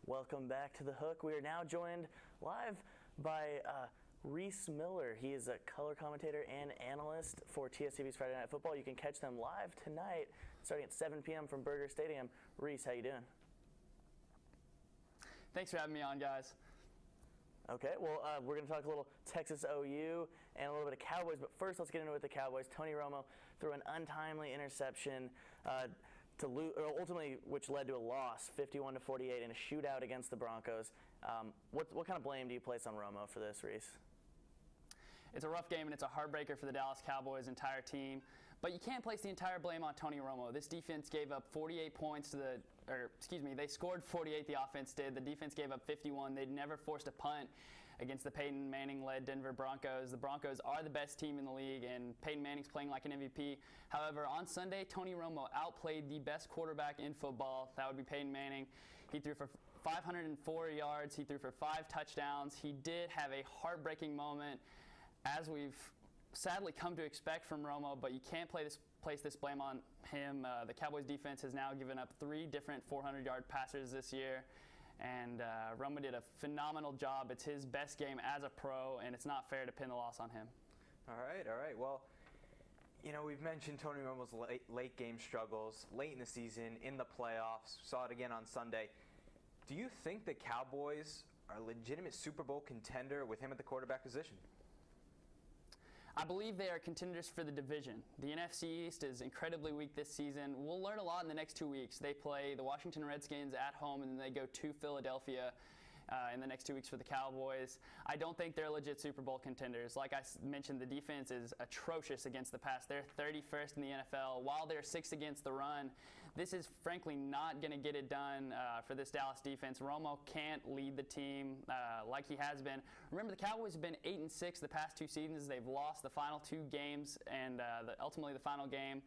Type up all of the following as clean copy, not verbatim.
Welcome back to The Hook. We are now joined live by Reese Miller. He is a color commentator and analyst for TSTV's Friday Night Football. You can catch them live tonight starting at 7 p.m. from Burger Stadium. Reese, how you doing? Thanks for having me on, guys. Okay, well, we're going to talk a little Texas OU and a little bit of Cowboys, but first let's get into it with the Cowboys. Tony Romo threw an untimely interception to lose, or ultimately, which led to a loss, 51-48, in a shootout against the Broncos. What kind of blame do you place on Romo for this, Reese? It's a rough game, and it's a heartbreaker for the Dallas Cowboys' entire team. But you can't place the entire blame on Tony Romo. This defense gave up 48 points to they scored 48, the offense did. The defense gave up 51. They'd never forced a punt against the Peyton Manning-led Denver Broncos. The Broncos are the best team in the league, and Peyton Manning's playing like an MVP. However, on Sunday, Tony Romo outplayed the best quarterback in football. That would be Peyton Manning. He threw for 504 yards. He threw for 5 touchdowns. He did have a heartbreaking moment, as we've sadly come to expect from Romo, but you can't place this blame on him. The Cowboys defense has now given up 3 different 400-yard passers this year, and Romo did a phenomenal job. It's his best game as a pro, and it's not fair to pin the loss on him. All right. Well, you know, we've mentioned Tony Romo's late game struggles, late in the season, in the playoffs. Saw it again on Sunday. Do you think the Cowboys are a legitimate Super Bowl contender with him at the quarterback position? I believe they are contenders for the division. The NFC East is incredibly weak this season. We'll learn a lot in the next 2 weeks. They play the Washington Redskins at home, and then they go to Philadelphia in the next 2 weeks for the Cowboys. I don't think they're legit Super Bowl contenders. Like I mentioned, the defense is atrocious against the pass. They're 31st in the NFL. While they're 6th against the run, this is frankly not going to get it done for this Dallas defense. Romo can't lead the team like he has been. Remember, the Cowboys have been 8-6 the past 2 seasons. They've lost the final 2 games, and ultimately the final game,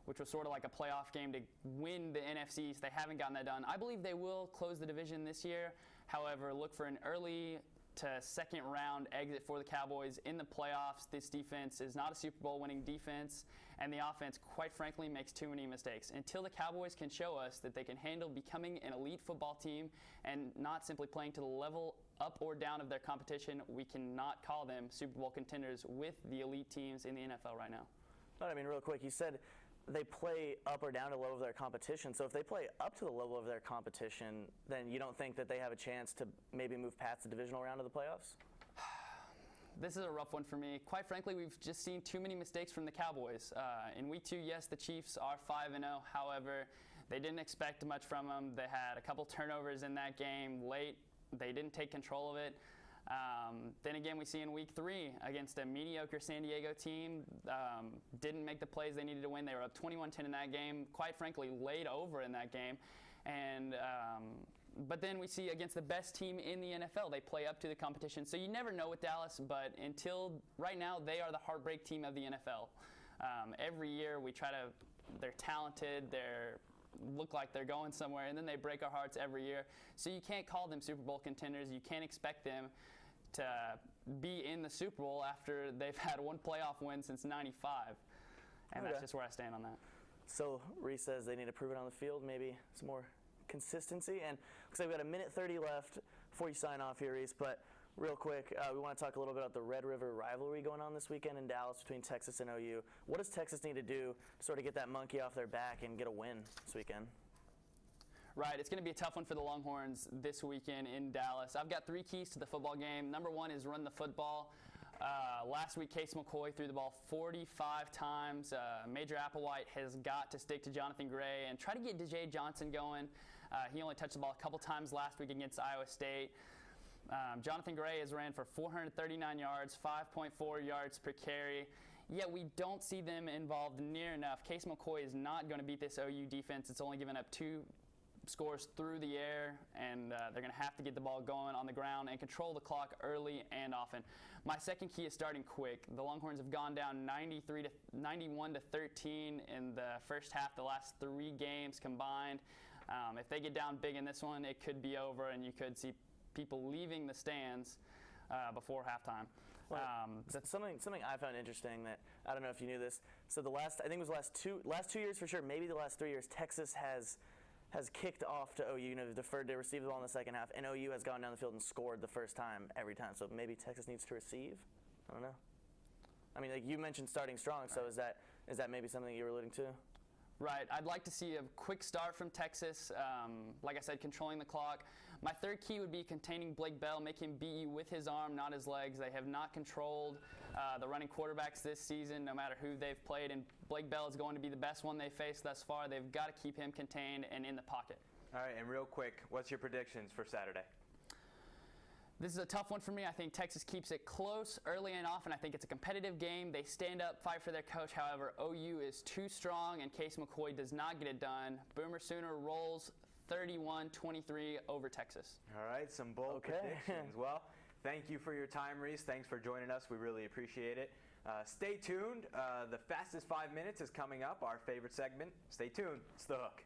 which was sort of like a playoff game to win the NFC East. They haven't gotten that done. I believe they will close the division this year. However, look for an early to second round exit for the Cowboys in the playoffs. This defense is not a Super Bowl winning defense, and the offense, quite frankly, makes too many mistakes. Until the Cowboys can show us that they can handle becoming an elite football team and not simply playing to the level up or down of their competition, we cannot call them Super Bowl contenders with the elite teams in the NFL right now. But I mean, real quick, you said they play up or down to the level of their competition. So if they play up to the level of their competition, then you don't think that they have a chance to maybe move past the divisional round of the playoffs? This is a rough one for me. Quite frankly, we've just seen too many mistakes from the Cowboys. In Week 2, yes, the Chiefs are 5-0. However, they didn't expect much from them. They had a couple turnovers in that game late. They didn't take control of it. Then again, we see in Week 3 against a mediocre San Diego team, didn't make the plays they needed to win. They were up 21-10 in that game, quite frankly laid over in that game. And but then we see against the best team in the NFL, they play up to the competition. So you never know with Dallas, but until right now, they are the heartbreak team of the NFL. Every year they're talented, look like they're going somewhere, and then they break our hearts every year. So you can't call them Super Bowl contenders. You can't expect them to be in the Super Bowl after they've had 1 playoff win since '95. And that's just where I stand on that. So Reese says they need to prove it on the field, maybe some more consistency. And looks like we've got 1:30 left before you sign off here, Reese. But real quick, we want to talk a little bit about the Red River Rivalry going on this weekend in Dallas between Texas and OU. What does Texas need to do to sort of get that monkey off their back and get a win this weekend? Right, it's going to be a tough one for the Longhorns this weekend in Dallas. I've got 3 keys to the football game. Number 1 is run the football. Last week, Case McCoy threw the ball 45 times. Major Applewhite has got to stick to Jonathan Gray and try to get DJ Johnson going. He only touched the ball a couple times last week against Iowa State. Jonathan Gray has ran for 439 yards, 5.4 yards per carry. Yet we don't see them involved near enough. Case McCoy is not going to beat this OU defense. It's only given up 2 scores through the air, and they're going to have to get the ball going on the ground and control the clock early and often. My second key is starting quick. The Longhorns have gone down 91-13 in the first half, the last 3 games combined. If they get down big in this one, it could be over, and you could see people leaving the stands before halftime. That's something I found interesting that I don't know if you knew this. So I think it was last two years for sure, maybe the last 3 years, Texas has has kicked off to OU, deferred to receive the ball in the second half, and OU has gone down the field and scored the first time every time. So maybe Texas needs to receive? I don't know. I mean, like you mentioned starting strong, so is that maybe something you were alluding to? Right. I'd like to see a quick start from Texas. Like I said, controlling the clock. My third key would be containing Blake Bell, make him beat you with his arm, not his legs. They have not controlled the running quarterbacks this season, no matter who they've played, and Blake Bell is going to be the best one they've faced thus far. They've got to keep him contained and in the pocket. All right, and real quick, what's your predictions for Saturday? This is a tough one for me. I think Texas keeps it close early and often. I think it's a competitive game. They stand up, fight for their coach. However, OU is too strong, and Case McCoy does not get it done. Boomer Sooner rolls 31-23 over Texas. All right, some bold predictions. Well, thank you for your time, Reese. Thanks for joining us. We really appreciate it. Stay tuned. The fastest 5 minutes is coming up, our favorite segment. Stay tuned. It's The Hook.